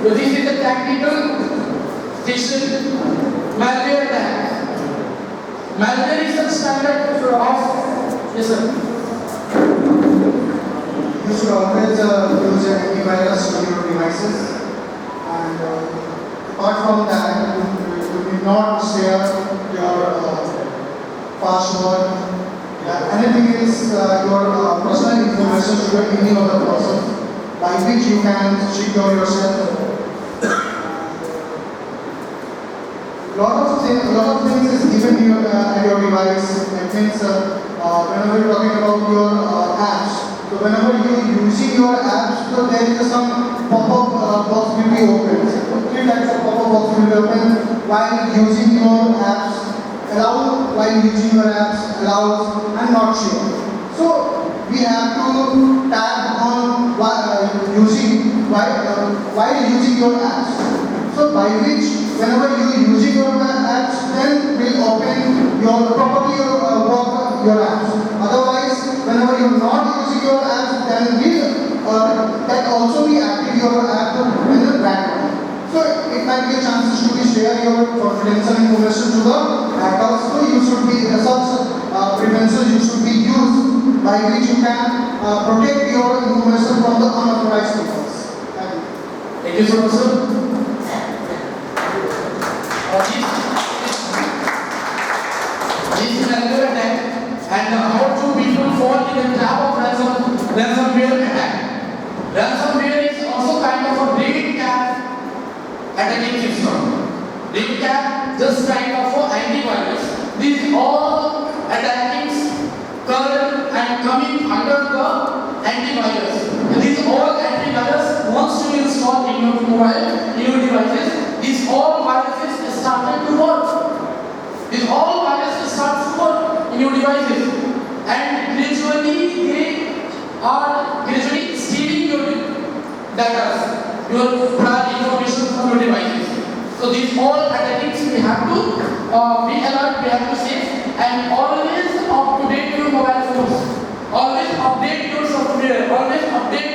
So this is the tactical station malware attack. Malware is the standard of yes sir. You should always use an antivirus on your devices, and apart from that, you will not share your password. Anything is your personal information to any other person, by which you can secure yourself. Lot of things is given you at your device. That means whenever you're talking about your apps. So whenever you using your apps, so there is some pop-up box will be open. So three types of pop-up box will be open while using your apps. Allow while using your apps, allows and not sure. So we have to tap on while using your apps. So by which whenever you using your apps, then will open your properly work your apps. Otherwise, whenever you're not using your apps, then will that also be active your app in the background. So it might be a chance to be share your confidential information to the hackers. So you should be such prevention you should be used by which you can protect your information from the unauthorized people. Thank you so much, sir. This is another attack, and how do people fall in the trap of ransomware attack? Ransomware is also kind of a big cat attacking system. Big cat just kind of a antivirus. These all attackings kernel and coming under the antivirus. These all antivirus once you install in your mobile, in your devices, these all viruses started to work. These all viruses start to work in your devices, and gradually they are gradually stealing your data, your prior information from your devices. So these all attacks we have to be alert, we have to save, and always up to date your mobile phones. Always update your software. Always update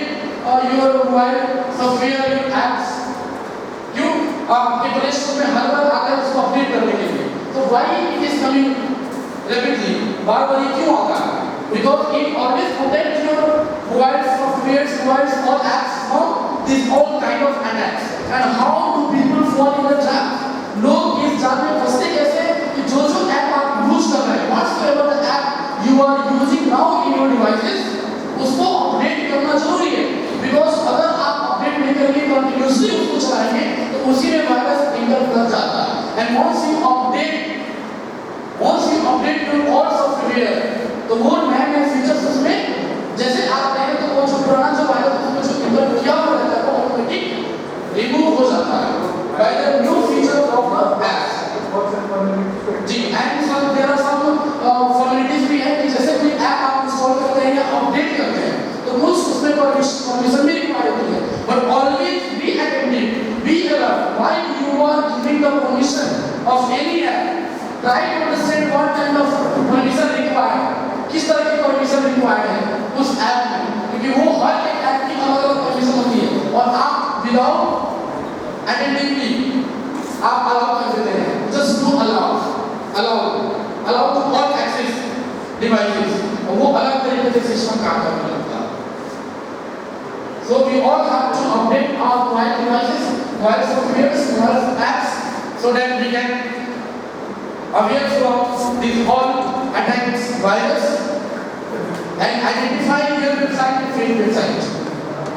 your mobile software, your apps. आपके play store में हर बार आता है उसको update करने के लिए. So why it is coming rapidly? बार-बार ये क्यों आता है? Because it always protects your mobile softwares, all apps from these all kind of attacks. And how do people fall in the trap? लोग इस जाल में फंसते कैसे कि जो ऐप आप यूज कर रहे हैं, whatsoever the app you are using now in your devices, उसको अपडेट करना जरूरी है. Because अगर आप अपडेट नहीं करेंगे, कंटिन्यूअसली उसको चलाएंगे, तो उसी में वायरस एंटर कर जाता है. And once you update your all software, तो वो नए फीचर्स उसमें जैसे आप देखें तो वो जो पुराना जो वायरस उसमें जो इंटर किया हुआ रहता है वो ऑटोमेटिक रिमूव हो जाता है by the new features of the app. Ji, and so there are some formalities भी हैं कि जैसे कोई ऐप आप इंस्टॉल करते हैं या अपडेट करते हैं तो उसमें परमिशन भी रिक्वायर्ड होती है. But always be attentive, be alert while you are giving the permission of any app. Try to understand what kind of permission required. किस तरह की परमिशन रिक्वायर्ड है उस ऐप में, क्योंकि वो हर एक ऐप की अलग-अलग परमिशन होती है और आप विदाउट attentively आप अलाउ कर देते हैं. Just to allow to all access devices, और वो अलग तरीके से सिस्टम काम करने लगता है. So we all have to update our mobile devices, mobile softwares, mobile apps, so that we can aware from these all attacks virus and identify your website and fake website.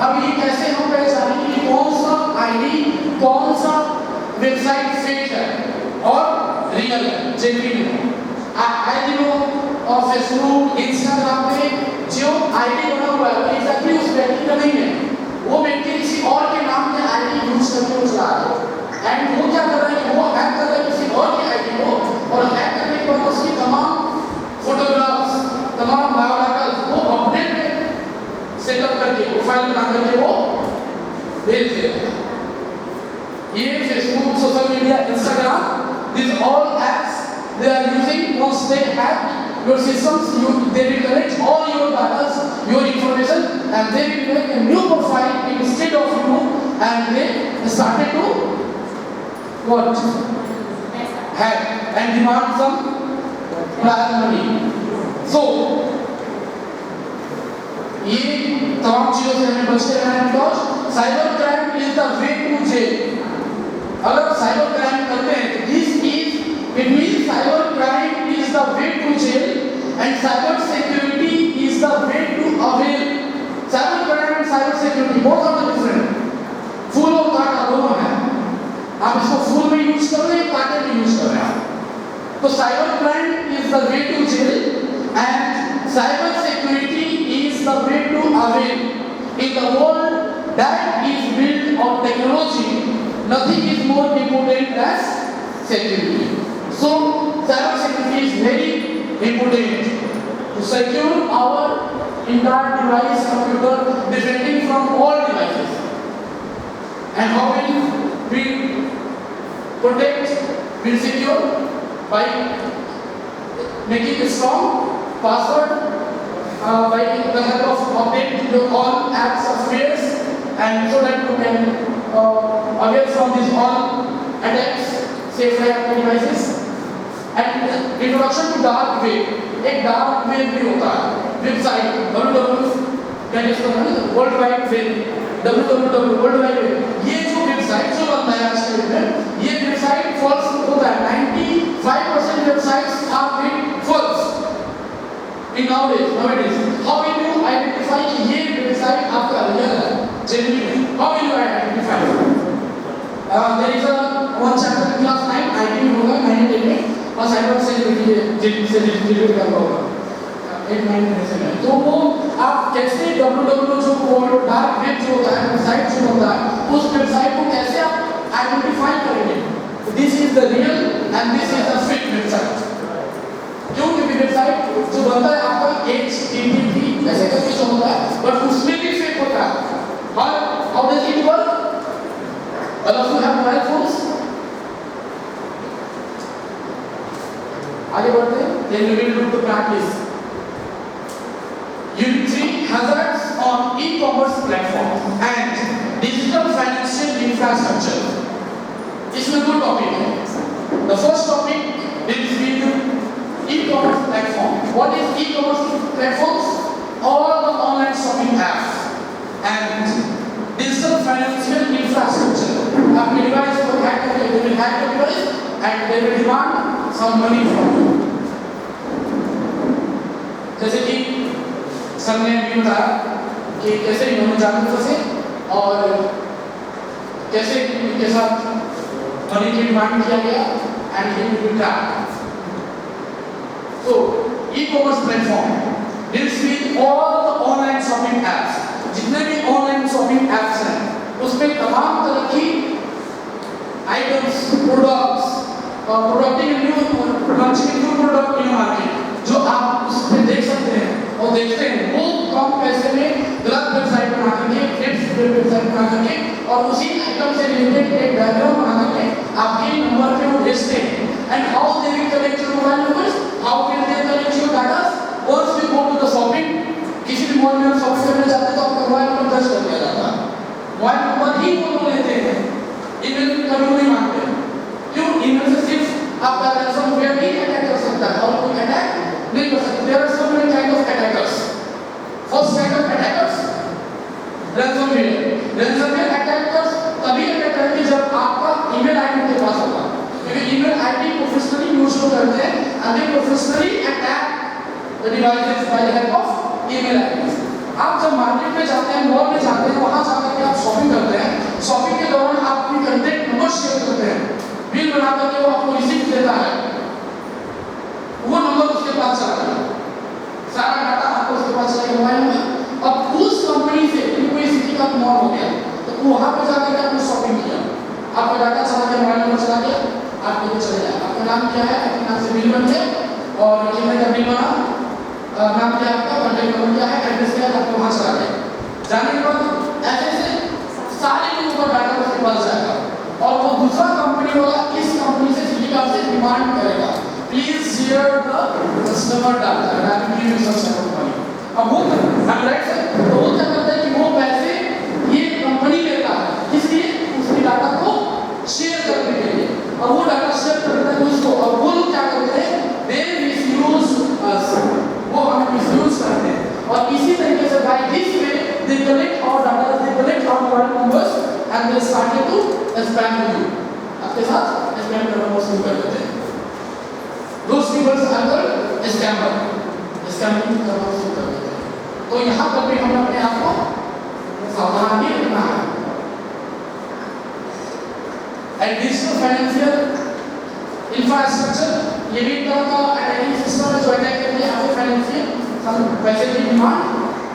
अब ये कैसे हम पहचानेंगे कि कौन सा आईडी, कौन सा वेबसाइट फेक है और रियल है, जेन्युइन है. आई नो फेसबुक, इंस्टाग्राम पे जो आईडी बना हुआ है वो एग्जैक्टली उस व्यक्ति का नहीं है. वो व्यक्ति किसी और के नाम पे आईडी यूज करके वो चला रहा है, एंड वो क्या कर रहा है कि वो हैक कर रहा है किसी और की आईडी को, और हैक करने के बाद उसकी तमाम फोटोग्राफ्स, तमाम बायोडाटा वो अपडेट सेटअप करके प्रोफाइल बना करके वो भेज देता है. ये Facebook, social media, Instagram, these all apps they are using, once they hack your systems, they will collect all your data, your information, and they will make a new profile instead of you, and they started to what? Have and demand some prior money. So ये तमाम चीजों से हमें बचते रहना है because cyber crime is the way to jail. अगर cyber crime करते हैं तो it means cyber crime is the way to jail and cyber security is the way to avail. Cyber crime and cyber security both are different. फूल और कांटा दोनों हैं. आप इसको फूल में यूज कर रहे हैं, कांटे में यूज कर रहे हैं. तो cyber crime is the way to jail and cyber security is the way to avail. In the world that is built on technology, nothing is more important than security. So cyber security is very important to secure our entire device, computer, defending from all devices. And how will we protect, will secure? By making a strong password, by the help of update all apps of fears, and so that you can aware from these all attacks, safely आपके devices. And introduction to dark web, एक dark web भी होता है, website www क्या जिसको ना world wide web, www world wide web, ये जो website जो बनता है आज के डेट में, ये website false होता है. 95% websites are made false. In nowadays, how will you identify कि ये website आपका real है? Genuine. How will you identify? There is a one chapter in class 9, IT होगा 9 में, और cyber security से related करना होगा. 8-9 से में. तो वो आप कैसे www जो डार्क वेब जो होता है, वेबसाइट जो होता है, उस वेबसाइट को कैसे आप आइडेंटिफाई करेंगे? This is the real and this is the fake website. क्यों? क्योंकि वेबसाइट जो बनता है आपका HTTP ऐसे करके जो होता है, बट उसमें भी फेक होता है. How does it work? All of you have mobile phones? आगे बढ़ते हैं. Then we will do the practice. Unit 3 hazards on e-commerce platform and digital financial infrastructure. इसमें दो टॉपिक हैं. The first topic deals with e-commerce platform. What is e-commerce platforms? All the online shopping apps and digital financial infrastructure. आपके device को hack करके they will hack your device and they will demand some money from you. जैसे कि sir ने भी बताया कि कैसे इन्होंने जाकर फंसे और कैसे इनके साथ मनी की डिमांड किया गया and he will be trapped. So e-commerce platform deals with all the online shopping apps. जितने भी online shopping apps हैं, उसमें तमाम तरह की items, products, launching a new product in the market, जो आप उसमें देख सकते हैं और देखते हैं, वो कम पैसे में गलत वेबसाइट बना करके, वेबसाइट बना करके और उसी आइटम से रिलेटेड एक डायग्राम बना करके आपके नंबर पे वो भेजते हैं. And how they will collect your mobile numbers? How will they collect your data? Once we go to the shopping, किसी भी मॉल में हम शॉपिंग करने जाते हैं तो आपका मोबाइल नंबर दर्ज कर दिया जाता है. मोबाइल नंबर ही वो लोग लेते हैं, ईमेल कभी नहीं मांगते. क्यों? ईमेल से सिर्फ आपका रैंसमवेयर ही अटैक कर सकता है और कोई अटैक नहीं कर सकता. There are so many kind of attackers. First kind of attackers, ransomware. Ransomware attackers तभी अटैक करेंगे जब आपका ईमेल आईडी उनके पास होगा. क्योंकि ईमेल आईडी प्रोफेशनली यूज करते हैं and they professionally attack the devices by the help of email IDs. आप जब मार्केट में जाते हैं, मॉल में जाते हैं, वहां जाकर के आप शॉपिंग करते हैं. शॉपिंग के दौरान आप अपनी कंटेंट नंबर शेयर करते हैं, बिल बना करके वो आपको रिसीप्ट देता है, वो नंबर उसके पास चला गया, सारा डाटा आपको उसके पास चला गया मोबाइल में. अब उस कंपनी से कोई सिटी का मॉल हो गया तो वहां पे जाकर के आपने शॉपिंग किया, आपका डाटा चला गया, मोबाइल नंबर चला गया, आप लेके चले जाए. आपका नाम क्या है? आपके नाम से बिल बन गया और कितने का बिल बना, नाम क्या है आपका, कॉन्टैक्ट नंबर क्या है, एड्रेस क्या है, आपको वहां चला गया. जाने के बाद ऐसे से सारे लोगों का डाटा उसके पास जाएगा और वो दूसरा कंपनी वाला इस कंपनी से सिटी कार्ड से डिमांड करेगा, please share the customer data and I will give you such money. अब वो राइट से तो वो क्या करता है कि वो पैसे ये कंपनी लेता है, इसलिए उसकी data started to spam you. आपके साथ spam करना बहुत शुरू कर देते हैं. Those people are called scammer. Scamming करना शुरू कर देते हैं. तो यहाँ पर भी हमें अपने आप को सावधान ही रखना है. And digital financial infrastructure ये भी एक तरह का अटैकिंग सिस्टम है जो अटैक करके आपके फाइनेंशियल पैसे की डिमांड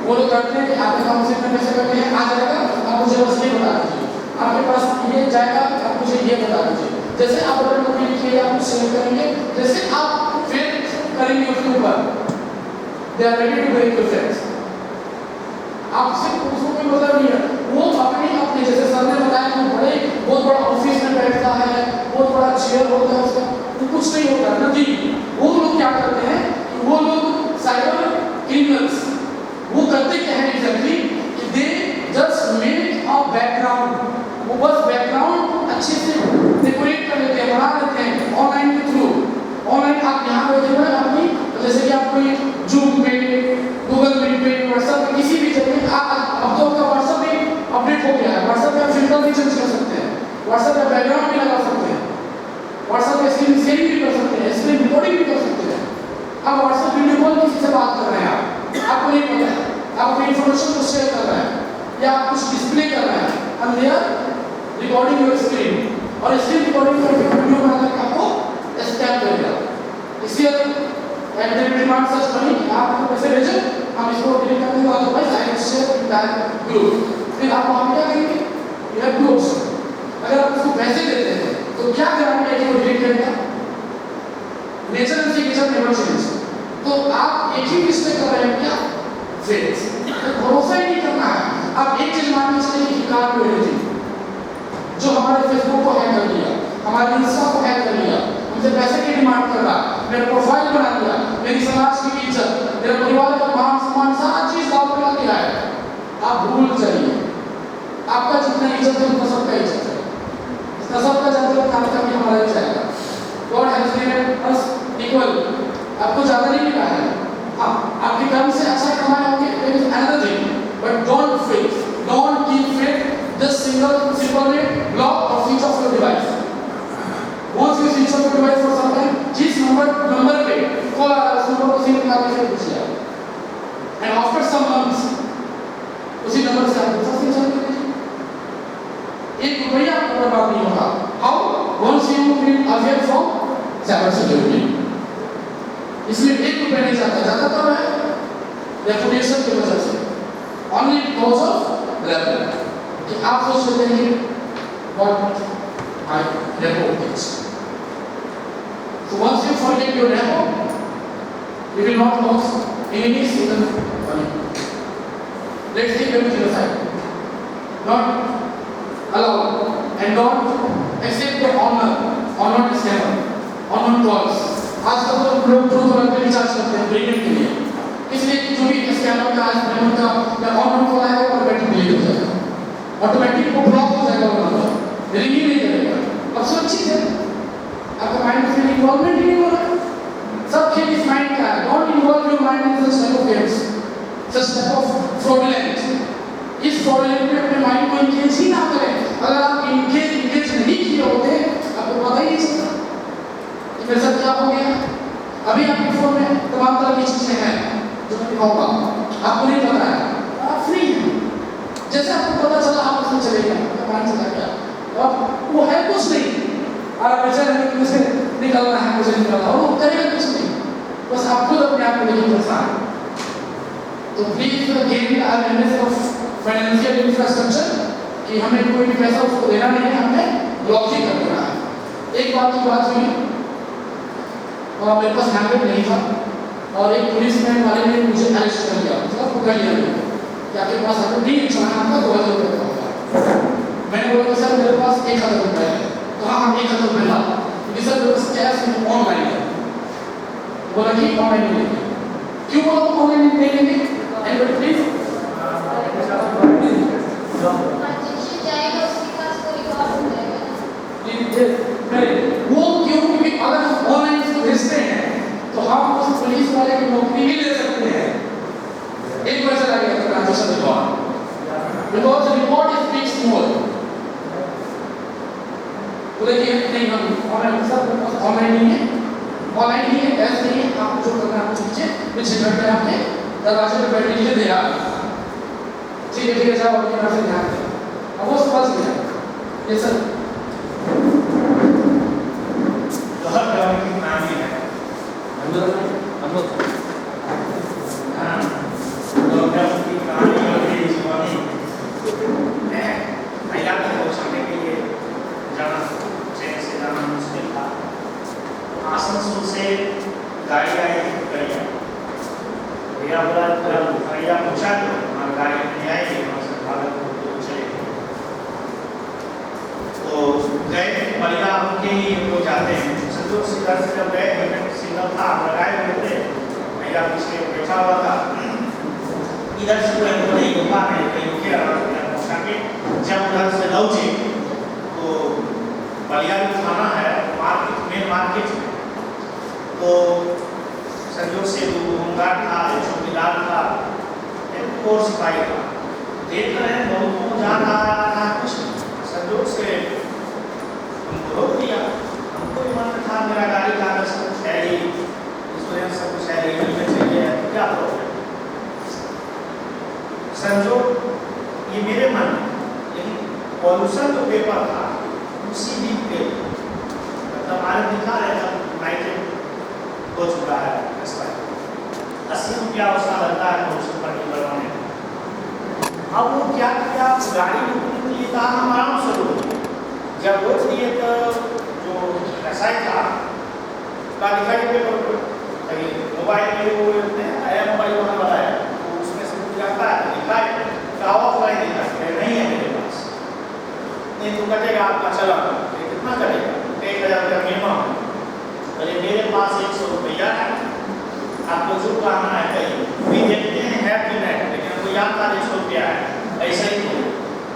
वो लोग करते हैं कि आपके अकाउंट से इतने पैसे करते हैं, आ जाएगा, आप मुझे बस ये बता दीजिए, आपके पास ये जाएगा, आप मुझे ये बता दीजिए. जैसे आप ऑर्डर को लिखिए, आप शेयर करेंगे, जैसे आप फिर करेंगे उसके ऊपर, they are ready to break your friends. आपसे उसको कोई मतलब नहीं है, वो अपने जैसे सर ने बताया कि बड़े बहुत बड़ा ऑफिस में बैठता है, बहुत बड़ा चेयर होता है उसका, वो कुछ नहीं होता नहीं. वो लोग क्या करते हैं कि वो लोग साइबर क्रिमिनल्स वो करते क्या है एग्जैक्टली कि they just make a background, वो बस बैकग्राउंड अच्छे से डेकोरेट कर लेते हैं, बना लेते हैं ऑनलाइन के थ्रू. ऑनलाइन आप यहाँ बैठे हुए अपनी जैसे कि आप कोई जूम पे, गूगल मीट पे, व्हाट्सएप पे, किसी भी जगह आप अब तो आपका व्हाट्सएप भी अपडेट हो गया है. व्हाट्सएप पे आप फिल्टर भी चेंज कर सकते हैं, व्हाट्सएप पे बैकग्राउंड भी लगा सकते हैं, व्हाट्सएप पे स्क्रीन शेयरिंग भी कर सकते हैं, स्क्रीन रिकॉर्डिंग भी कर सकते हैं. अब व्हाट्सएप वीडियो कॉल किसी से बात कर रहे हैं, आपको नहीं पता है, आप अपनी इंफॉर्मेशन को शेयर कर रहे हैं या आप कुछ डिस्प्ले कर रहे हैं, and they are recording your screen, और स्क्रीन रिकॉर्डिंग करके वीडियो बनाकर आपको स्कैम करेगा. इसलिए एंड डिमांड सच मनी आप पैसे भेजो, हम इसको डिलीट कर देंगे, otherwise I will share in that group. फिर आप वहां क्या करेंगे, यू हैव टू ऑप्शन. अगर आप उसको पैसे देते हैं तो क्या गारंटी है कि वो डिलीट करेगा? Nature and nature never change. तो आप एक ही मिस्टेक कर रहे हैं क्या? फ्रेंड्स, भरोसा ही नहीं करना है. आप एक चीज मान के चलिए कि कार को थी जो हमारे फेसबुक को हैक कर लिया, हमारे इंस्टा को हैक कर लिया, हमसे पैसे की डिमांड कर रहा, मेरा प्रोफाइल बना दिया, मेरी समाज की इज्जत, मेरे परिवार का मान सम्मान सारा चीज दांव पे लगा दिया है. आप भूल जाइए, आपका जितना इज्जत है उतना सबका इज्जत है, इतना सबका जब काम का भी हमारा ही जाएगा. God has made us equal. आपको ज्यादा नहीं मिला है, हाँ आपके कर्म से अच्छा कमाए होंगे, it is another thing, but don't fake, don't keep fake. Just simple block और switch off your device. Once you switch off your device for some time, जिस नंबर पे कॉल आ रहा है उस नंबर को सिम निकाल के पूछ लिया, and after some months उसी नंबर से आप दूसरा सिम चालू कर दीजिए. एक रुपया आपको बर्बाद नहीं होगा. How? Once you will avail from cyber security. इसलिए एक रुपया नहीं जाता, जाता तो है रेपुटेशन की वजह से, only because of revenue. कि आप सोच लेते हैं what I report it. So once you forget your repo, you will not lose any single money. Let's take everything aside. Not allow and don't accept the honor scammer, honor calls. आजकल तो लोग true collar पे recharge करते हैं payment के लिए, इसलिए कि जो भी स्कैमर का आज पेमेंट का या ऑनर कॉल आएगा वो ऑटोमेटिक डिलीट हो जाएगा, ऑटोमेटिक वो ब्लॉक हो जाएगा, वो नंबर रिंग ही नहीं करेगा. अब सुरक्षित है, आपका माइंड में इन्वॉल्वमेंट ही नहीं हो रहा. सब खेल इस माइंड का है. Don't involve your mind in such type of games, such type of fraudulent. इस फ्रॉडुलेंट में अपने माइंड को इंगेज ही ना करें. अगर आप इंगेज नहीं किए होते आपको पता ही नहीं चलता कि मेरे साथ क्या हो गया. अभी आपके फोन में तमाम तरह की चीजें हैं जो मैं दिखाऊंगा, आपको नहीं पता है, आप फ्री हैं. जैसे आपको पता चला आप उसमें चले गए, आपका माइंड चला गया, अब वो है कुछ नहीं, आप बेचारे हैं मुझे निकलना है, मुझे निकलना है, वो करेगा कुछ नहीं, बस आप खुद अपने आप को लेकर परेशान. तो please gain awareness of financial infrastructure कि हमें कोई भी पैसा उसको देना नहीं है, हमें ब्लॉक ही कर देना है. एक बात की बात हुई और मेरे पास हैंडबैग नहीं था और एक पुलिसमैन वाले ने मुझे अरेस्ट कर लिया, मतलब पकड़ लिया कि आपके पास अगर नहीं चलाना था 2000 रुपये का. मैंने बोला सर मेरे पास 1000 रुपये है. तो हाँ 1000 रुपये था, क्योंकि सर मेरे पास कैश ऑनलाइन है. बोला कि ऑनलाइन नहीं लेंगे. क्यों बोला तो ऑनलाइन नहीं लेंगे? एंड प्लीज वो क्यों? क्योंकि अगर हम ऑनलाइन इसको भेजते हैं तो हम उस पुलिस वाले की नौकरी भी ले सकते हैं. एक बार चला गया transaction record, because record speaks मोर. बोले कि नहीं हम ऑनलाइन सब ऑनलाइन नहीं है, ऑनलाइन नहीं है, कैश नहीं है, आपको जो करना है आपको नीचे पीछे बैठ के आपके दरवाजे पे बैठ लीजिए दे रहा है। ठीक है साहब, अपनी तरफ से ध्यान दें। अब वो समझ गया ये सर तो हर तरह की कहानी है। हाँ, तो अगर की कहानी होती है जीवनी मैं महिला को पहुँचाने के लिए जाना ट्रेन से जाना मुश्किल था। आसनसोल से गाड़ी आई भैया बोला भैया पहुँचा दो, हमारी गाड़ी नहीं आएगी, वहाँ से भागलपुर चलेगी। तो गए महिला उनके ही लोग जाते हैं संजोग से घर से जब गए सिग्नल था लगाए हुए थे, महिला पीछे बैठा हुआ था, इधर से कोई नहीं रुका नहीं कहीं रुके पहुँचा के जब उधर से लौटे तो बलिया जो थाना है मार्केट मेन मार्केट में, तो संजोग से होमगार्ड था, एक चौकीदार था, एक और सिपाही था, देख रहे हैं बहुत जा रहा था कुछ संजोग से हमको रोक दिया। हमको भी मन था मेरा गाड़ी कागज सब कुछ है ही, इंश्योरेंस सब कुछ है ही, हेलमेट चाहिए, क्या प्रॉब्लम। संजोग ये मेरे मन में, लेकिन पॉल्यूशन जो पेपर था उसी दिन पे मतलब आज दिखा है जब नाइट हो चुका है 80 रुपया उसका लगता है पॉल्यूशन पर बनवाने। अब वो क्या किया, गाड़ी रोकने के लिए कहा हम आराम से रोक, जब रोक दिए तो जो एसआई था का दिखाई पेपर पर मोबाइल में वो आया मोबाइल वहाँ वाला है तो उसमें से कुछ जाता है दिखाए का ऑफलाइन दिखा नहीं है मेरे पास, नहीं तो कटेगा आपका चला कितना कटेगा 1000 रुपया मिनिमम, अरे मेरे पास 100 रुपया है, आपको जो कहना है कहीं भी देखते हैं है कि नहीं, लेकिन हमको याद था 100 रुपया है ऐसा ही तो।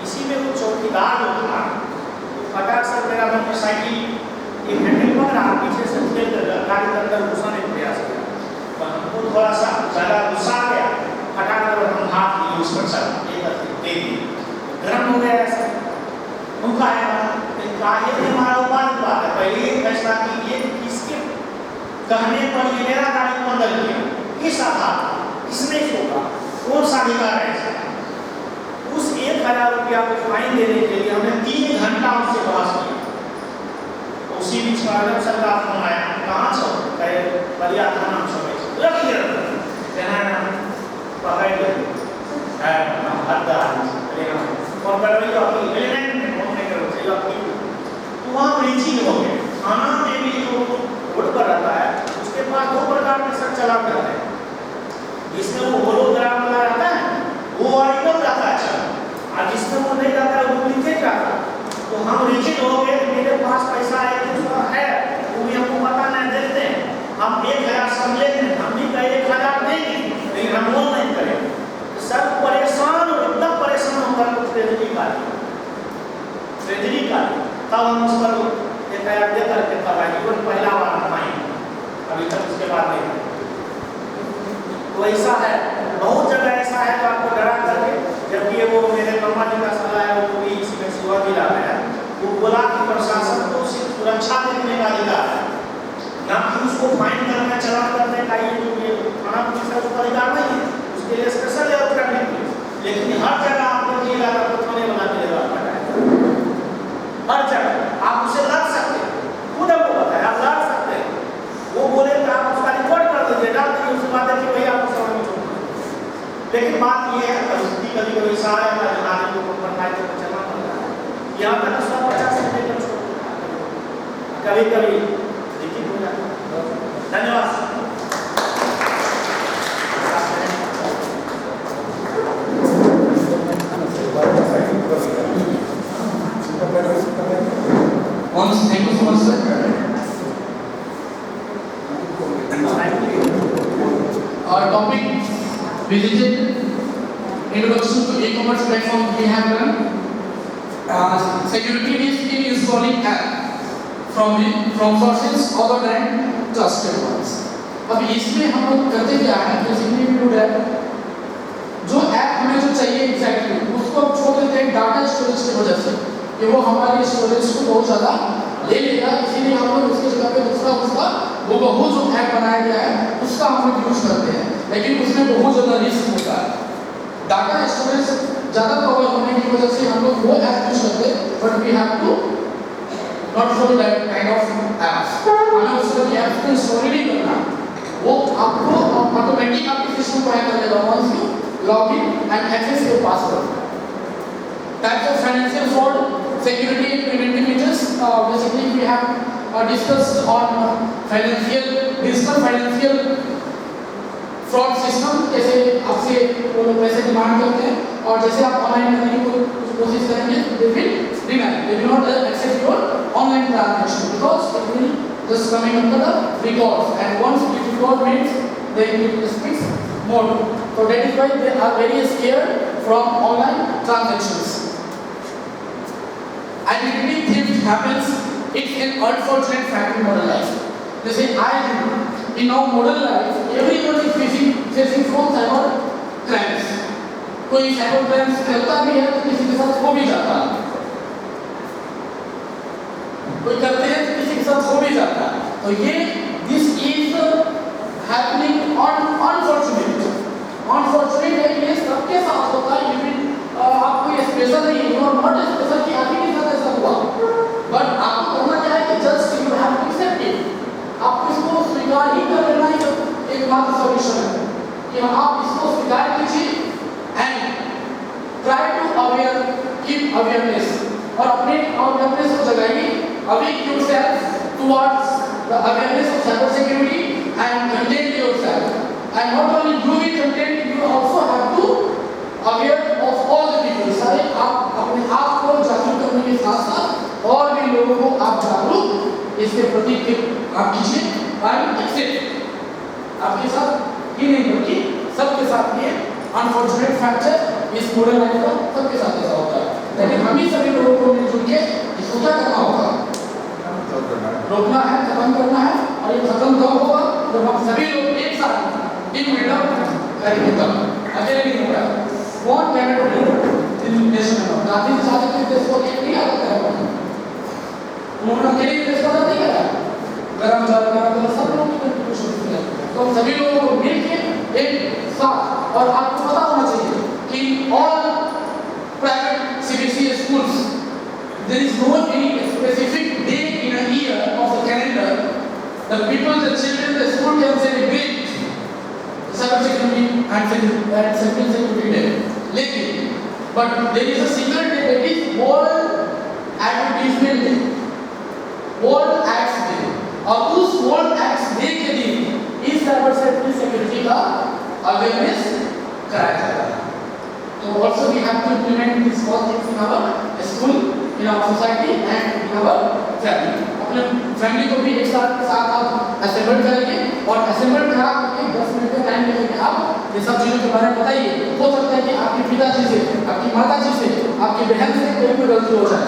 इसी में वो चौकीदार जो था फटाक से मेरा मोटरसाइकिल एक हैंडल पकड़ रहा पीछे से खेल गाड़ी के अंदर घुसाने का प्रयास किया, तो हमको थोड़ा सा ज़्यादा गुस्सा आ गया, फटाक कर हम हाथ लिए उस पर चल दे दिए, गर्म हो गया ऐसा उनका है काहे ने हमारा उपाय बात है। पहले ये फैसला कीजिए किसके कहने पर ये मेरा गाड़ी को अंदर किया, किस आधार किसने छोड़ा, कौन सा अधिकार है। उस 1000 रुपया को फाइन देने के लिए हमने 3 घंटा उससे बहस की। उसी बीच में सरकार फोन आया, कहाँ छो कहे बलिया थाना छोड़े रखिए ना पकड़ ले है हद्दा और कर रही हो अपनी एलिमेंट होने करो चाहिए अपनी तो वहाँ ब्रीचिंग हो गए। थाना में भी जो रोड पर रहता है उसके पास 2 प्रकार के सर चला करते हैं, जिसमें वो होलोग्राम वाला रहता है वो ऑरिजिनल रहता है चल, और जिसमें वो नहीं रहता है वो डुप्लीकेट रहता है। तो हम रिचित हो गए, मेरे पास पैसा है वो भी हमको पता नहीं देते, हम 1000 सब लेते हैं, हम भी कहे 1000 देंगे लेकिन हम वो नहीं करेंगे। सब परेशान हो एकदम परेशान होकर कुछ ट्रेजरी का तब हम उस पर 1000 दे करके तब जीवन पहला बार कमाएंगे, अभी तक उसके बाद नहीं। तो ऐसा है बहुत जगह ऐसा है तो आपको डरा करके, जबकि वो मेरे मामा जी का सलाह है वो भी इसी में सेवा जिला में है, वो बोला कि प्रशासन को सिर्फ सुरक्षा देने का अधिकार है, ना कि उसको फाइन करना चलान करने का ये थाना पुलिस का अधिकार नहीं है, उसके लिए स्पेशल लेवल करने के लिए। लेकिन हर जगह आप देखिएगा तो थाने बना के लेगा हर जगह आप उसे लड़ सकते हैं, खुद आपको बताया आप लड़ सकते हैं, वो बोले कि आप उसका रिकॉर्ड कर दीजिए डाल दीजिए उसके बाद देखिए भैया आपको समझ में छोड़। लेकिन बात ये है परिस्थिति कभी कभी सारे आदमी को पढ़ाई को चलना पड़ता है, यहाँ तक 150 रुपये का छोड़ कभी कभी देखिए हो जाता है। धन्यवाद। Once, thank you so much, sir. Our topic visited introduction to e-commerce platform we have done. Security risk in installing app from sources other than trusted ones. अब इसमें हम लोग करते क्या है, बेसिकली वी डू दैट जो app हमें जो चाहिए एग्जैक्टली उसको हम छोड़ देते हैं डाटा स्टोरेज की वजह से कि वो हमारे स्टोरेज को बहुत ज़्यादा ले लेगा, इसीलिए हम लोग उसकी जगह पे दूसरा उसका वो बहुत जो ऐप बनाया गया है उसका हम लोग यूज करते हैं, लेकिन उसमें बहुत ज़्यादा रिस्क होता है। डाटा स्टोरेज ज़्यादा कवर होने की वजह से हम लोग वो ऐप यूज करते हैं, but we have to not for that kind of apps. हमें उस तरह की ऐप्स को इंस्टॉल नहीं करना, वो आपको ऑटोमेटिक आपके सिस्टम को हैक कर देगा once you log in and access your password. Types of financial fraud, security and preventive measures. Basically, we have discussed on digital financial fraud system. जैसे आपसे वो लोग पैसे डिमांड करते हैं और जैसे आप ऑनलाइन करने की कोशिश करेंगे, they will not accept your online transaction because it will just coming under the records, and once it record means they will speak more. So that is why they are very scared from online transactions. Identity theft happens. It's an unfortunate fact in modern life. जैसे in our modern life, everyone is facing from cyber crimes. कोई cyber crimes करता भी है तो किसी के साथ हो भी जाता है, कोई करते हैं तो किसी के साथ हो भी जाता है। तो ये this is happening unfortunately ये सबके साथ होता है। आप कोई स्पेशल नहीं है और नॉट स्पेशल कि आप ही के साथ ऐसा हुआ, बट आपको करना क्या है कि just you have to accept it, आपको इसको स्वीकार ही कर लेना ही एकमात्र सॉल्यूशन है कि आप इसको स्वीकार कीजिए and try to keep awareness, और अपने अवेयरनेस को जगाइए, awake yourself towards the awareness of cyber security and content yourself, and not only do we content, you also have to aware of all the people. सारे आप अपने आप को जागरूक करने के साथ साथ और भी लोगों को आप जागरूक इसके प्रति आप कीजिए एंड एक्सेप्ट। आपके साथ ही नहीं बल्कि सबके साथ ये अनफॉर्चुनेट फैक्ट है, इस मॉडर्न लाइफ का सबके साथ ऐसा होता है, लेकिन हम ही सभी लोगों को मिलजुल के इसको क्या करना होगा, रोकना है, खत्म करना है। और ये खत्म कब होगा, जब हम सभी लोग एक साथ टीम लीडर करेंगे तब, अकेले नहीं होगा। कौन कैबिनेट लीडर इन नेशन में गांधी जी चाहते थे देश को एक नहीं आता है, उन्होंने अकेले देश को नहीं करा, गरम जल सब लोग की कंट्रीब्यूशन किया। तो सभी लोगों को मिलकर एक साथ, और आपको पता होना चाहिए कि all private CBSE schools there is no any specific day in a year of the calendar the people, the children, the school can celebrate cyber security and security day, लेकिन but there is a single day, that is World Advertisement Day, World Ads Day, और उस World Ads Day के दिन इस cyber security का awareness कराया जाता है। तो also we have to implement these small things in our school, in our society and in our family। अपने फैमिली को भी एक साथ आप असेंबल करेंगे और असेंबल करा के 10 मिनट का टाइम लेके आप ये सब चीज़ों के बारे में बताइए। हो सकता है कि आपके पिताजी से, आपकी माताजी से, आपकी बहन से कोई गलती हो जाए,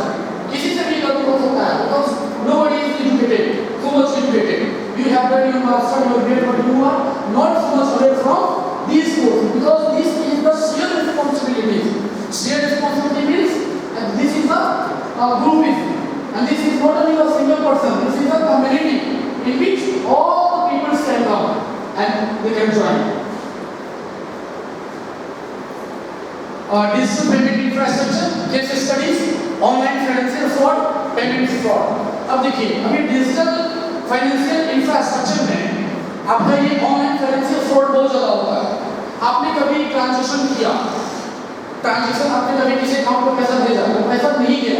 किसी से भी गलती हो सकता है, because nobody is educated, so much educated, you have done your master, your grade, but you are not so much away from these courses, because this is the shared responsibility. Shared responsibility means and this is a groupism, and this is not only a single person, this is a community in which all the people stand up and they can join. Digital payment infrastructure, case studies, online financial fraud, payment fraud. अब देखिए, अभी digital financial infrastructure में आपका ये online financial fraud बहुत ज़्यादा होता है। आपने कभी ट्रांजैक्शन किया, आपने कभी किसी अकाउंट में पैसा भेजा, वो पैसा नहीं गया,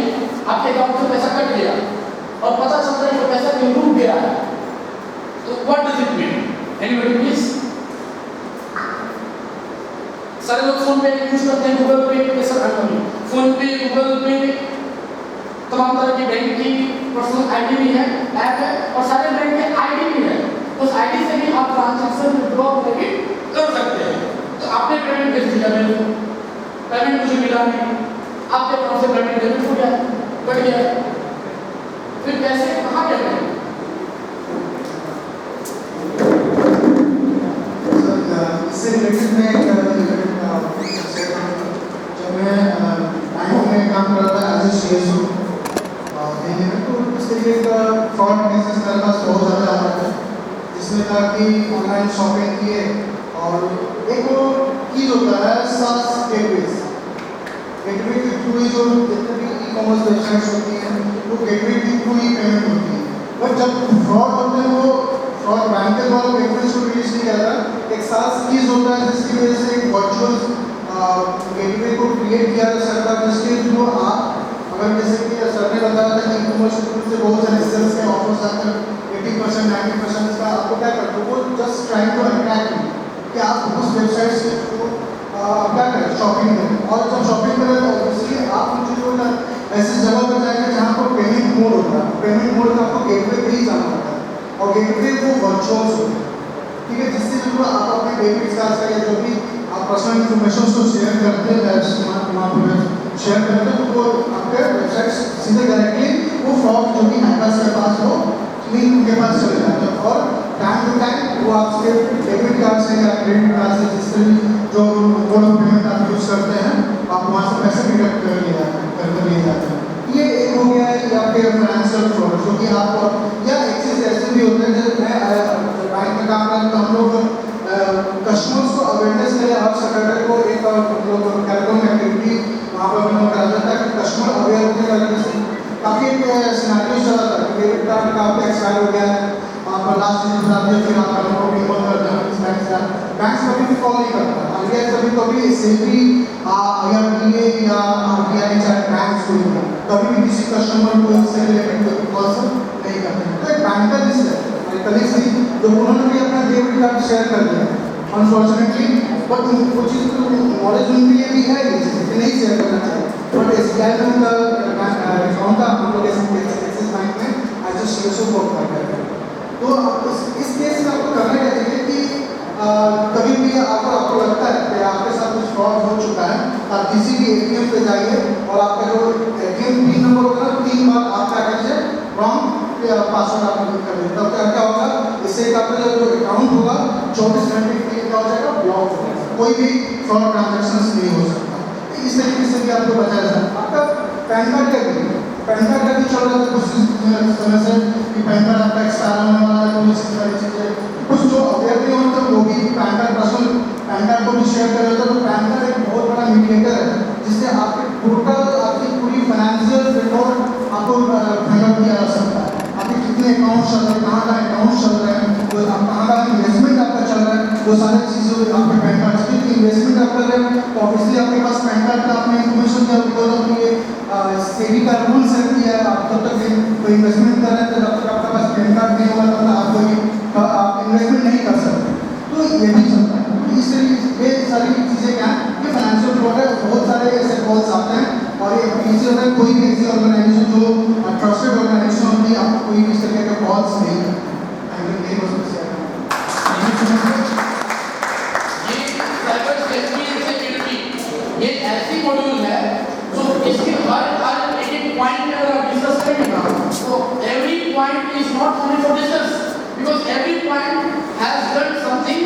आपके अकाउंट से पैसा कट गया और पता चलता है कि पैसा कहीं डूब गया है, तो what does it mean? Anybody please? सारे लोग फोन पे यूज करते हैं, गूगल पे, फोन पे, गूगल पे, तमाम तरह की बैंक की पर्सनल आईडी भी है, ऐप है, और सारे बैंक के आईडी भी है। उस आईडी से भी आप ट्रांजैक्शन विड्रॉ क्रेडिट कर सकते हैं। तो आपने पेमेंट भेज दिया, मेरे को पेमेंट मुझे मिला नहीं, आपके अकाउंट से पेमेंट डेबिट हो गया, कट गया, फिर पैसे कहाँ गए? इससे रिलेटेड में जब मैं बैंक में काम कर रहा था एज ए CSO, मेरे को इस तरीके एक फ्रॉड केसेस मेरे पास बहुत ज़्यादा आ रहा है, जिसमें था कि ऑनलाइन शॉपिंग किए और एक वो चीज़ होता है सास गेटवेज के थ्रू ही जो जितने भी ई कॉमर्स वेबसाइट्स होती हैं वो गेटवे के थ्रू ही पेमेंट होती है। बट जब फ्रॉड होते हैं वो फ्रॉड बैंक के द्वारा गेटवेज को रिलीज नहीं करता, एक सास चीज़ होता है जिसकी वजह से एक वर्चुअल गेटवे को क्रिएट किया जा सकता है, जिसके थ्रू आप अगर जैसे कि सर ने बताया था कि ई कॉमर्स से बहुत सारे सेल्स के ऑफर्स आते हैं 80% 90% का, आपको क्या करते हो वो just trying to attract you कि आप उस वेबसाइट से थ्रू क्या करें शॉपिंग करें, और जब शॉपिंग करें तो ऑब्वियसली आप मुझे जो है ऐसी जगह पर जाएंगे जहाँ पर पेमेंट मोड होता है, पेमेंट मोड में आपको गेटवे पे ही जाना होता है और गेटवे वो वर्चुअल होता है, ठीक है, जिससे जो आप अपने डेबिट कार्ड का या जो भी आप पर्सनल इन्फॉर्मेशन को शेयर करते हैं शेयर करते हैं तो वो आपके वेबसाइट सीधे डायरेक्टली वो फ्रॉड जो कि हैकर्स के पास हो लिंक उनके पास चले जाते हैं और टाइम टू टाइम वो आपके डेबिट कार्ड से या क्रेडिट कार्ड से जिससे भी जो मोड ऑफ पेमेंट आप यूज़ करते हैं आप वहाँ से पैसे डिडक्ट कर लिए जाते हैं। ये एक हो गया है आपके फाइनेंशियल फ्रॉड, जो कि आप या एक चीज़ ऐसे भी होते हैं जैसे मैं बैंक में काम करता हूँ, हम लोग कस्टमर्स को अवेयरनेस के लिए हर सैटरडे को एक हम लोग कैलकुलम एक्टिविटी वहाँ पर हम लोग कराते हैं ताकि कस्टमर अवेयर होने लगे। काफ़ी सिनेरियो चला था कि डेबिट कार्ड का आपका एक्सपायर हो गया है, आप लास्ट दिन बता दिया, फिर आप रिमूव कर दें, बैंक कभी भी कॉल नहीं करता, आरबीआई कभी सेफली IRDA या RBI चाहे बैंक कभी भी किसी कस्टमर को इससे रिलेटेड कोई कॉल नहीं करते हैं। तो एक बैंकर जिससे हमारे कलीग्स थी जो उन्होंने भी अपना डेबिट कार्ड शेयर कर दिया अनफॉर्चुनेटली, बट वो चीज़ तो नॉलेज उनके लिए भी है ये चीज़ कि नहीं शेयर करना चाहिए, बट SBI में उनका अकाउंट था, हम लोग एक्सिस बैंक में एज ए CSO वर्क कर रहे हैं। तो इस केस में आपको करना चाहिए कि कभी भी आपको लगता है कि आपके साथ कुछ फ्रॉड हो चुका है, आप किसी भी ATM पे जाइए और आपका जो ATM पिन नंबर होगा ना 3 बार आप क्या कीजिए रॉन्ग पासवर्ड आप लिख कर दें, तब क्या होगा, इससे आपका जो अकाउंट होगा 24 घंटे के लिए क्या हो जाएगा, ब्लॉक हो जाएगा, कोई भी फ्रॉड ट्रांजेक्शन नहीं हो सकता। इस तरीके से भी आपको बचाया जाए। आपका पैन कार्ड का भी चल रहा था कुछ समय से कि पैन कार्ड आपका एक्सपायर होने वाला है, तो इसी सारी चीज़ें कुछ जो अवेयर नहीं होते वो भी pan card personal pan card को भी शेयर कर रहे थे। तो पैन कार्ड एक बहुत बड़ा मीडिएटर है जिससे आपके टोटल आपकी पूरी फाइनेंशियल रिकॉर्ड आपको फाइंड आउट किया जा सकता है, आपके कितने अकाउंट चल रहे हैं, कहाँ का अकाउंट चल रहे हैं, कहाँ का इन्वेस्टमेंट आपका चल रहा है, वो सारी चीज़ें आपके पैन कार्ड से इन्वेस्टमेंट आप कर रहे हैं तो ऑब्वियसली आपके पास पैन कार्ड का आपने इन्फॉर्मेशन दिया, बिकॉज ऑफ ये सेबी का रूल्स है कि आप जब तक कोई इन्वेस्टमेंट कर रहे हैं तो जब तक आपके पास पैन कार्ड नहीं होगा तब तक आप कोई इन्वेस्टमेंट नहीं कर सकते, तो ये भी चलता है। इस तरीके ये सारी चीज़ें क्या है, ये फाइनेंशियल फ्रॉड है, बहुत सारे ऐसे कॉल्स आते हैं और ये इजी होता है, कोई भी ऐसी ऑर्गेनाइजेशन जो ट्रस्टेड ऑर्गेनाइजेशन होती है आपको कोई भी इस तरह के कॉल्स नहीं करते। ये ऐसी मॉड्यूल है जो इसके हर एक पॉइंट में अगर आप डिस्कस करेंगे ना तो every point is not only for discuss, because every point has done something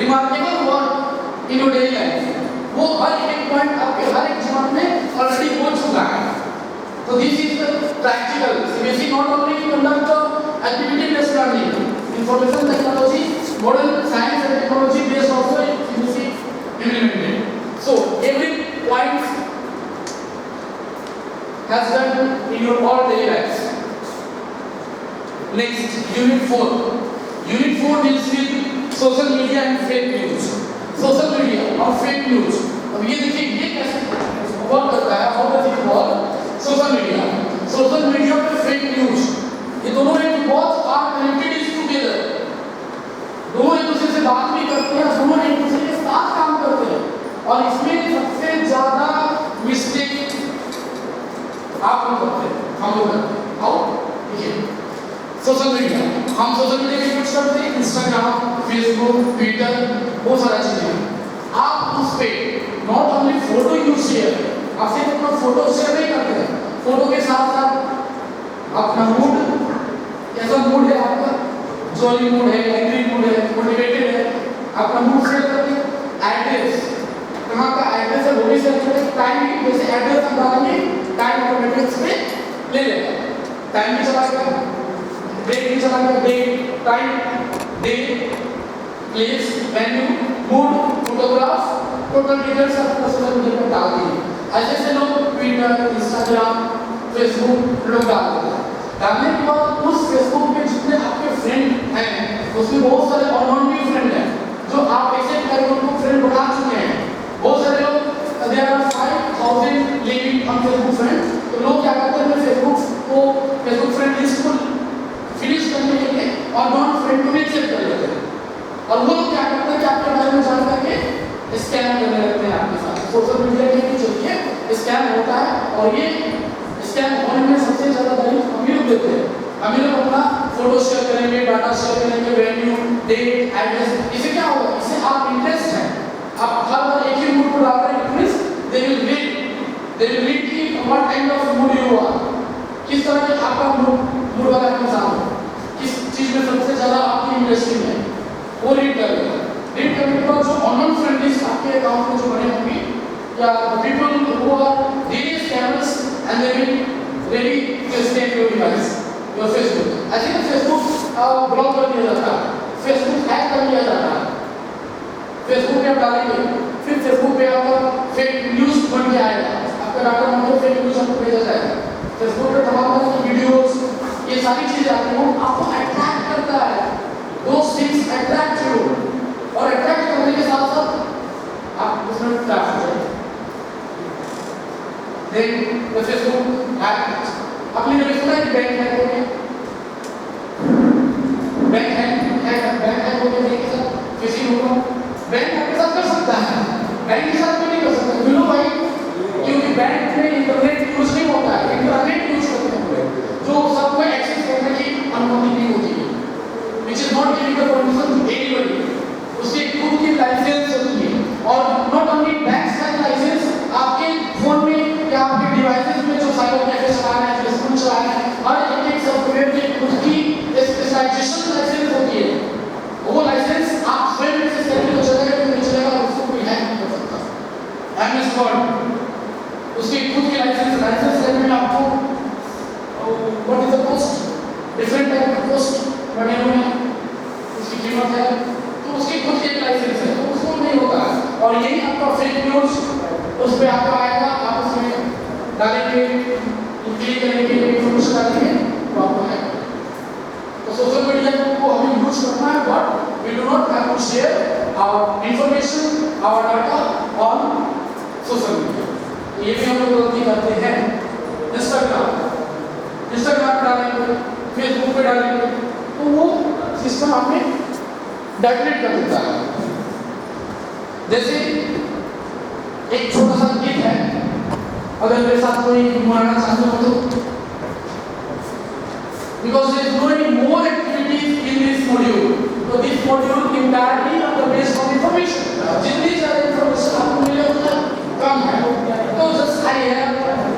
remarkable work in your daily life. वो हर एक पॉइंट आपके हर एक जीवन में ऑलरेडी हो चुका है। तो this is the practical CBSE not only conduct activity based learning, information technology, model science and technology based also CBSE implemented. So every point has done in your all daily lives. Next, Unit 4. Unit 4 deals with social media and fake news. Social media और fake news. अब ये देखिए ये कैसे work करता है, how does it work? Social media. Social media पे fake news. ये दोनों एक बहुत are connected together. दोनों एक दूसरे से बात भी करते हैं, दोनों एक दूसरे के साथ काम करते हैं और इसमें सबसे ज़्यादा मिस्टेक आप लोग करते हैं, हम लोग करते हैं। हाउ? देखिए सोशल मीडिया, हम सोशल मीडिया का यूज करते हैं, इंस्टाग्राम, फेसबुक, ट्विटर, बहुत सारी चीज़ें। आप उस पर not only photo use share, आप सिर्फ अपना फोटो शेयर नहीं करते हैं, फोटो के साथ साथ अपना मूड, कैसा मूड है आपका, जॉली मूड है, एंग्री मूड है, मोटिवेटेड है, अपना मूड शेयर करते हैं। एड्रेस, कहाँ का एड्रेस है वो भी शेयर करते हैं। टाइम, जैसे एड्रेस हम डालेंगे टाइम ऑटोमेटिक से ले लेगा। टाइम भी चला गया, डेट भी चला गया, date, time, date, place, venue, mood, photograph, total details आप सोशल मीडिया पर डाल दिए। ऐसे ऐसे लोग ट्विटर, इंस्टाग्राम, फेसबुक लोग डालते हैं। डालने के बाद उस फेसबुक पे जितने आपके फ्रेंड हैं उसमें बहुत सारे अननोन भी फ्रेंड हैं जो आप एक्सेप्ट करके उनको फ्रेंड बना चुके हैं। बहुत सारे लोग there are 5000 living on Facebook friends। तो लोग क्या करते हैं फेसबुक फ्रेंड लिस्ट को फिनिश करने के लिए और नॉन फ्रेंड को भी एक्सेप्ट कर लेते हैं। और वो लोग क्या करते हैं कि आपके बारे में जान करके स्कैम करने लगते हैं आपके साथ। सोशल मीडिया के भी चलिए स्कैम होता है और ये स्कैम होने में सबसे ज्यादा दायित्व अमीर लोग देते हैं। अमीर लोग अपना फोटो शेयर करेंगे, डाटा शेयर करेंगे, वेन्यू, डेट, एड्रेस। इससे क्या होगा? इससे आप इंटरेस्ट हैं, आप हर बार एक ही मूड को डाल रहे हैं, दे विल रीड कि what kind of mood you are, किस तरह के आपका मूड वाला इंसान हो, किस चीज में सबसे ज्यादा आपकी इंटरेस्टिंग है, वो रीड करेगा। रीड करने के बाद जो ऑनलाइन फ्रेंड लिस्ट आपके अकाउंट में जो बने होंगे या people who are really scammers and they will ready to stake your device, your Facebook. ऐसे में फेसबुक ब्लॉक कर दिया जाता है, फेसबुक हैक कर लिया जाता है। फेसबुक पे आप डालेंगे, फिर फेसबुक पे आपका फेक न्यूज़ बन के आएगा, आपका डाटा मतलब फेक न्यूज़ आपको भेजा जाएगा। फेसबुक पे तमाम तरह की वीडियोस, ये सारी चीजें आती हैं, आपको अट्रैक्ट करता है। दोस थिंग्स अट्रैक्ट यू और अट्रैक्ट करने के साथ साथ आप उसमें ट्रैप हो जाएंगे। देन द फेसबुक हैक, आपने कभी सुना है कि बैंक हैक हो गया? बैंक हैक हो गया, बैंक के साथ फिशिंग होगा। बैंक आपके साथ कर सकता है, बैंक के साथ नहीं कर सकता। क्यों भाई? क्योंकि बैंक में इंटरनेट यूज नहीं होता है, इंटरनेट यूज करते हैं जो सबको एक्सेस करने की अनुमति नहीं होती है, which is not giving the permission to anybody। उसकी खुद की लाइसेंस होती है और not only banks का लाइसेंस, आपके फोन में या आपके डिवाइसेस में जो साइबर कैफे चला रहे हैं, फेसबुक चला रहे हैं, हर एक सॉफ्टवेयर की खुद की स्पेशलाइजेशन लाइसेंस होती है। वो लाइसेंस आप स्वयं एक्सेस करके तो चलेगा कि नहीं चलेगा, उसको कोई हैक नहीं कर सकता। एमएस वर्ड उसकी खुद की लाइसेंस लेने में आपको what is the cost, different type of cost बने हुए हैं, उसकी कीमत है, तो उसकी खुद की लाइसेंस है, तो उसको नहीं होता है। और यही आपका फेक न्यूज़ उस पे आपका आएगा, आप उसमें डालेंगे, क्लिक करेंगे, इन्फॉर्मेशन डालेंगे तो आपको हैक। तो सोशल मीडिया को हमें यूज करना है, but we do not have to share our information, our data on social media. ये भी हम लोग गलती करते हैं। इंस्टाग्राम पे डालेंगे, फेसबुक पे डालेंगे, तो वो सिस्टम हमें डाइवर्ट कर देता है। जैसे एक छोटा सा गीत है, अगर मेरे साथ कोई गुनगुनाना चाहते हो तो, because there is no any more activities in this module, so this module entirely on the base of information। जितनी ज़्यादा information आपको मिले उतना कम है, तो just I have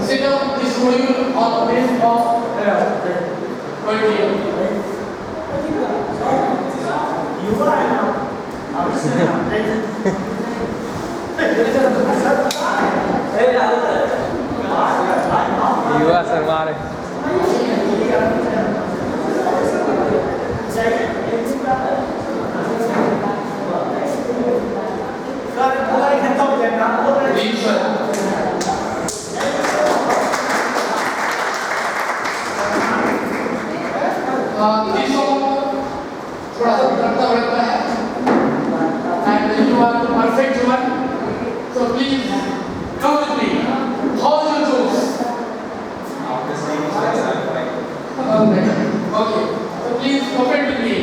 set up this module on the base of material। युवा शर्मा रहे थोड़ा सा करता रहता है, and you are the perfect one, so please come with me। How is your jokes? Okay, so please open with me।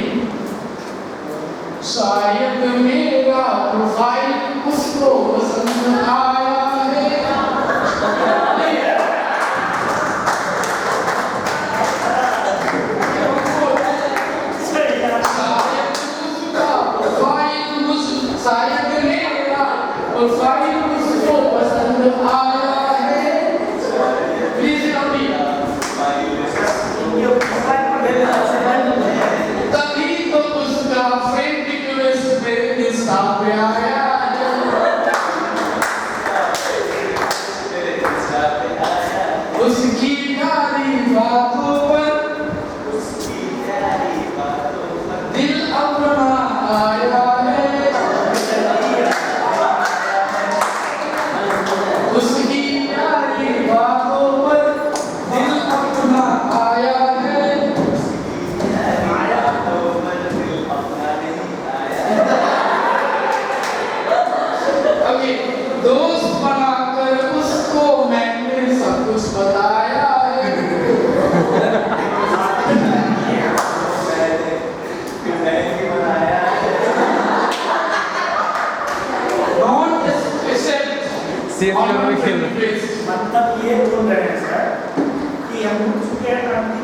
शायद मेरा profile उसको पसंद आया है, शायद मेरा प्रोफाइल उसको पसंद आया है। प्लीज तभी तो उसका फ्रेंड रिक्वेस्ट मेरे CSK में खेल रहे हैं। मतलब ये बोल रहे हैं सर कि हम उठ चुके हैं क्रांति